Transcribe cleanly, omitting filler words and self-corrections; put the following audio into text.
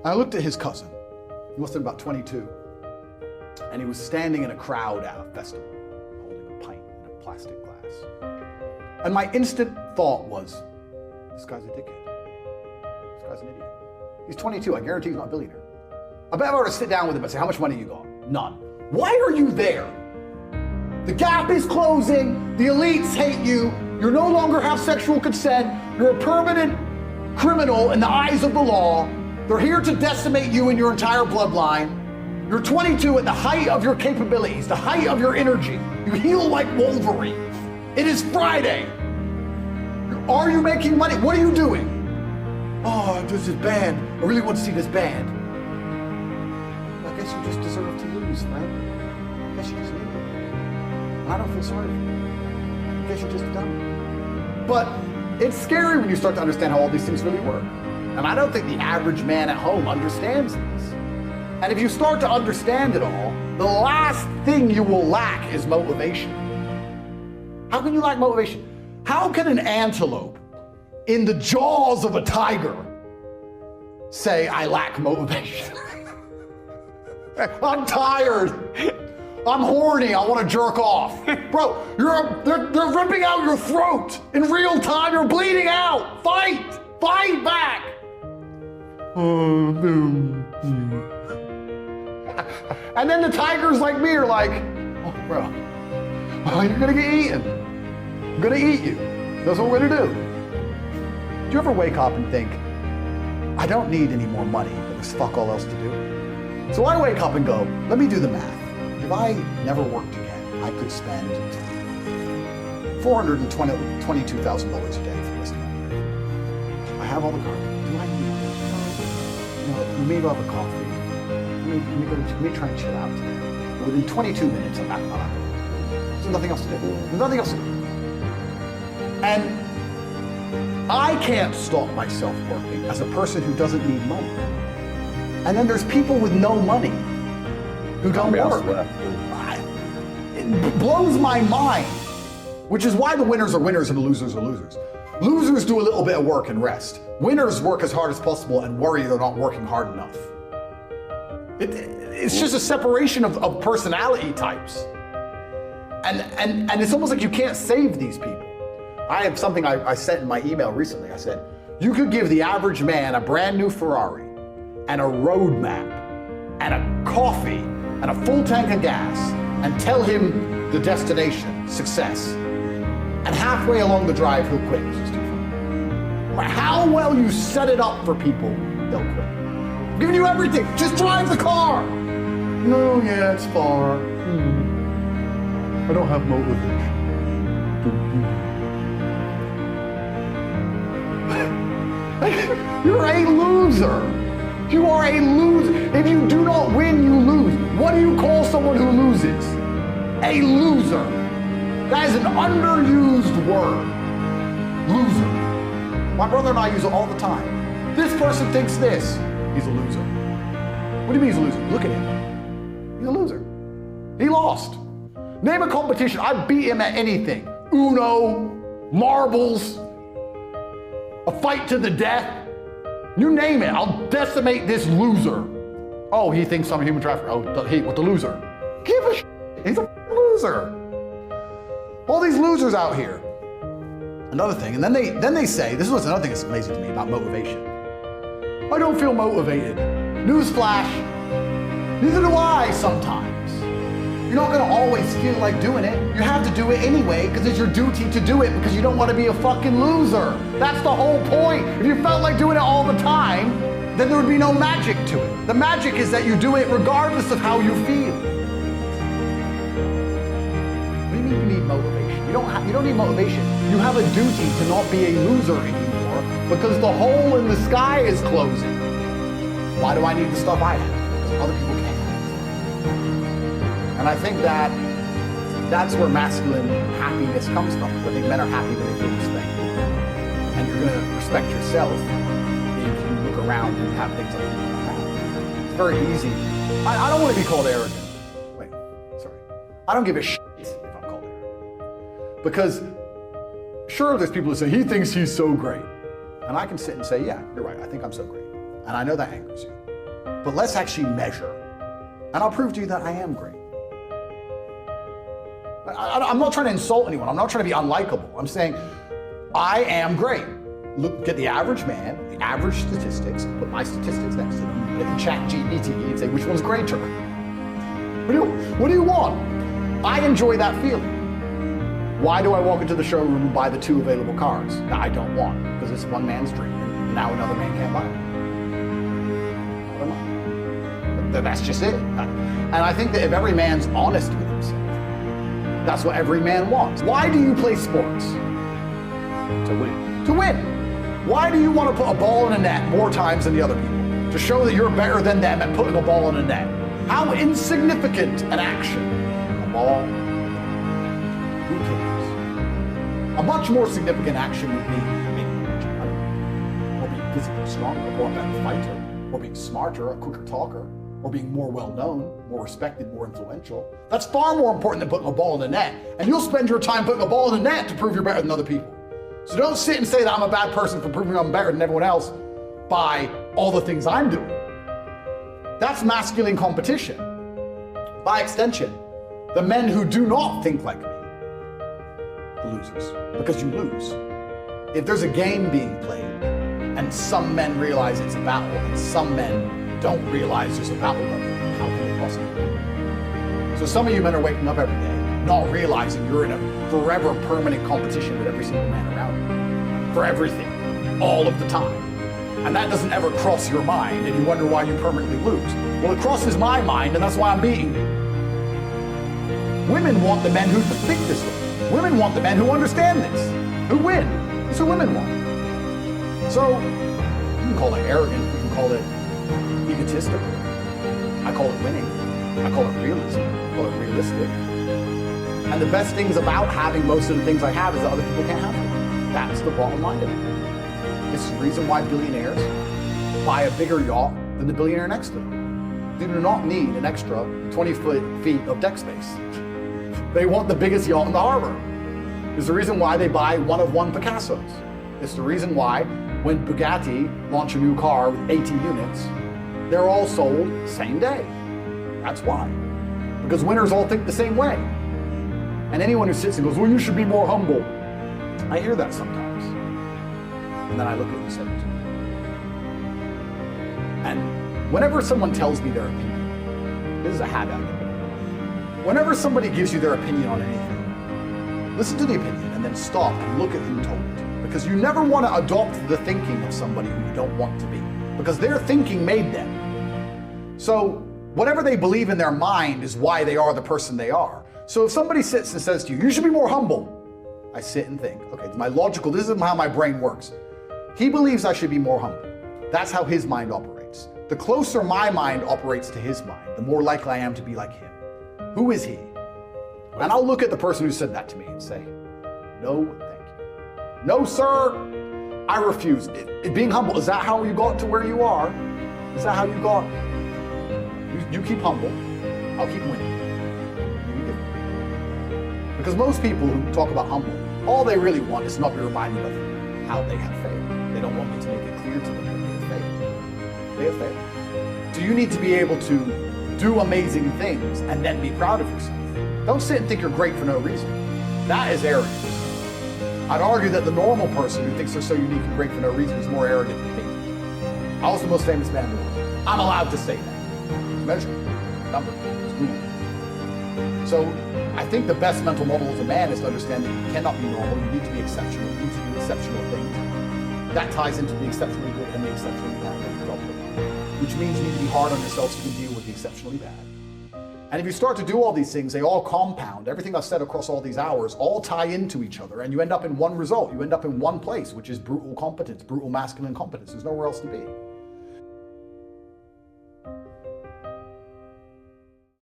I looked at his cousin. He must have been about 22. And he was standing in a crowd at a festival, holding a pint in a plastic glass. And my instant thought was, this guy's a dickhead. This guy's an idiot. He's 22, I guarantee he's not a billionaire. I bet if I were to sit down with him and say, how much money you got? None. Why are you there? The gap is closing, the elites hate you, you no longer have sexual consent, you're a permanent criminal in the eyes of the law, they're here to decimate you and your entire bloodline. You're 22 at the height of your capabilities, the height of your energy. You heal like Wolverine. It is Friday. Are you making money? What are you doing? Oh, there's this band. I really want to see this band. I guess you just deserve to lose, friend. I guess you just need it. And I don't feel sorry for you. I guess you're just dumb. But it's scary when you start to understand how all these things really work. And I don't think the average man at home understands this. And if you start to understand it all, the last thing you will lack is motivation. How can you lack motivation? How can an antelope in the jaws of a tiger say, I lack motivation? I'm tired. I'm horny. I want to jerk off. Bro, they're ripping out your throat in real time. You're bleeding out. Fight. Fight back. Oh, no. And then the tigers like me are like, oh, bro, you're gonna get eaten. I'm gonna eat you. That's what we're gonna do. Do you ever wake up and think, I don't need any more money, but there's fuck all else to do? So I wake up and go, let me do the math. If I never worked again, I could spend $422,000 a day for the rest of my life. I have all the cars. Do I need it? Maybe I'll have a coffee. Let me try and chill out today. Within 22 minutes, I'm back on my lap. There's nothing else to do. There's nothing else to do. And I can't stop myself working as a person who doesn't need money. And then there's people with no money who don't work. It blows my mind, which is why the winners are winners and the losers are losers. Losers do a little bit of work and rest. Winners work as hard as possible and worry they're not working hard enough. It's just a separation of personality types. And it's almost like you can't save these people. I have something I sent in my email recently. I said, you could give the average man a brand new Ferrari and a road map and a coffee and a full tank of gas and tell him the destination, success. And halfway along the drive, he'll quit. It's just too far. No matter how well you set it up for people, they'll quit. I'm giving you everything. Just drive the car. No, yeah, it's far. I don't have motivation. You're a loser. You are a loser. If you do not win, you lose. What do you call someone who loses? A loser. That is an underused word. Loser. My brother and I use it all the time. This person thinks this. He's a loser. What do you mean he's a loser? Look at him. He's a loser. He lost. Name a competition. I beat him at anything. Uno, marbles, a fight to the death. You name it, I'll decimate this loser. Oh, he thinks I'm a human trafficker. Oh, with the loser. Give a shit. He's a loser. All these losers out here. Another thing, and then they say, this is another thing that's amazing to me about motivation. I don't feel motivated. Newsflash, neither do I sometimes. You're not gonna always feel like doing it. You have to do it anyway because it's your duty to do it because you don't want to be a fucking loser. That's the whole point. If you felt like doing it all the time, then there would be no magic to it. The magic is that you do it regardless of how you feel. What do you mean you need motivation? You don't need motivation. You have a duty to not be a loser anymore because the hole in the sky is closing. Why do I need the stuff I have? Because other people can't. And I think that's where masculine happiness comes from. I think men are happy when they feel respected. And you're going to respect yourself if you look around and have things other people don't have. It's very easy. I don't want to be called arrogant. Wait, sorry. I don't give a shit if I'm called arrogant. Because sure, there's people who say, he thinks he's so great. And I can sit and say, yeah, you're right. I think I'm so great. And I know that angers you. But let's actually measure. And I'll prove to you that I am great. I'm not trying to insult anyone. I'm not trying to be unlikable. I'm saying I am great. Look at the average man, the average statistics, put my statistics next to them, put it in ChatGPT and say which one's greater. What do you want? I enjoy that feeling. Why do I walk into the showroom and buy the 2 available cars that I don't want? Because it's one man's dream and now another man can't buy it. I don't know. That's just it. And I think that if every man's honest with himself, that's what every man wants. Why do you play sports? To win. To win. Why do you want to put a ball in a net more times than the other people? To show that you're better than them at putting a ball in a net. How insignificant an action. A ball. Who cares? A much more significant action would be making much money, or being physically stronger, or a better fighter, or being smarter, a quicker talker, or being more well-known, more respected, more influential. That's far more important than putting a ball in a net. And you'll spend your time putting a ball in a net to prove you're better than other people. So don't sit and say that I'm a bad person for proving I'm better than everyone else by all the things I'm doing. That's masculine competition. By extension, the men who do not think like me, the losers, because you lose. If there's a game being played and some men realize it's a battle and some men don't realize there's a battle, how can it possibly be? So some of you men are waking up every day not realizing you're in a forever permanent competition with every single man around you. For everything. All of the time. And that doesn't ever cross your mind and you wonder why you permanently lose. Well, it crosses my mind and that's why I'm beating you. Women want the men who think this way. Women want the men who understand this, who win. That's what women want. So, you can call it arrogant, you can call it egotistical. I call it winning. I call it realism. I call it realistic. And the best things about having most of the things I have is that other people can't have them. That's the bottom line of it. It's the reason why billionaires buy a bigger yacht than the billionaire next to them. They do not need an extra 20 feet of deck space. They want the biggest yacht in the harbor. It's the reason why they buy one-of-one Picassos. It's the reason why when Bugatti launch a new car with 80 units, they're all sold same day. That's why. Because winners all think the same way. And anyone who sits and goes, well, you should be more humble. I hear that sometimes. And then I look at it and say it. And whenever someone tells me their opinion, this is a habit I get. Whenever somebody gives you their opinion on anything, listen to the opinion and then stop and look at who told it. Because you never want to adopt the thinking of somebody who you don't want to be. Because their thinking made them. So whatever they believe in their mind is why they are the person they are. So if somebody sits and says to you, you should be more humble, I sit and think, okay, this is how my brain works. He believes I should be more humble. That's how his mind operates. The closer my mind operates to his mind, the more likely I am to be like him. Who is he? And I'll look at the person who said that to me and say, no, thank you. No, sir, I refuse. Being humble, is that how you got to where you are? Is that how you got? You keep humble, I'll keep winning. Because most people who talk about humble, all they really want is not to be reminded of how they have failed. They don't want me to make it clear to them that they have failed. They have failed. Do you need to be able to do amazing things and then be proud of yourself? Don't sit and think you're great for no reason. That is arrogance. I'd argue that the normal person who thinks they're so unique and great for no reason is more arrogant than me. I was the most famous man in the world. I'm allowed to say that. It's measured. Number. It's Google. So I think the best mental model as a man is to understand that you cannot be normal. You need to be exceptional. You need to do exceptional things. That ties into the exceptionally good and the exceptionally bad that you talked about. Which means you need to be hard on yourself so you can deal with the exceptionally bad. And if you start to do all these things, they all compound. Everything I've said across all these hours all tie into each other, and you end up in one result. You end up in one place, which is brutal competence, brutal masculine competence. There's nowhere else to be.